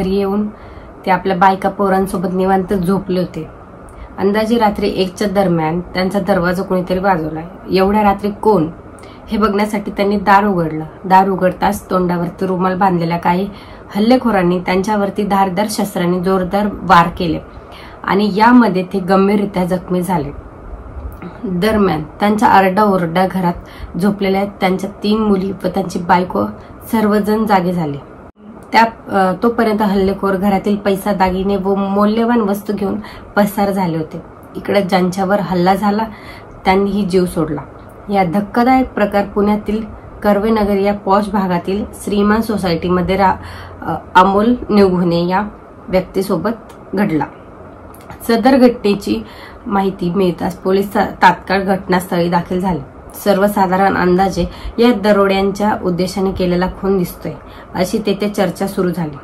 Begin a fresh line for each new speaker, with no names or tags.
घरी येऊन ते आपल्या बायका पोरांसोबत निवांत झोपले होते. अंदाजे रात्री 1च्या दरम्यान त्यांचा दरवाजा कोणीतरी वाजवला. एवढ्या रात्री कोण हे बघण्यासाठी त्यांनी दार उघडलं. दार उघडताच तोंडावरती रुमाल बांधलेल्या काही हल्लेखोरांनी त्यांच्यावरती धारदार शस्त्रांनी जोरदार वार केले आणि यामध्ये ते गंभीररित्या जखमी झाले. दरम्यान त्यांच्या आरडाओरडा घरात झोपलेल्या त्यांच्या 3 मुली व त्यांची बायको सर्वजण जागे झाले. तोपर्यंत हल्लेखोर घरातील पैसा, दागिने व मौल्यवान वस्तू घेऊन पसार झाले होते. इकडे ज्यांच्यावर हल्ला झाला त्यांनीही जीव सोडला. या धक्कादायक प्रकार पुण्यातील कर्वेनगर या पॉश भागातील श्रीमान सोसायटीमध्ये अमोल निवघुने या व्यक्तीसोबत घडला. सदर घटनेची माहिती मिळताच पोलीस तात्काळ घटनास्थळी दाखल झाले. सर्वसाधारण अंदाजे या दरोड्यांच्या उद्देशाने केलेला खून दिसतोय अशी तेथे चर्चा सुरू झाली.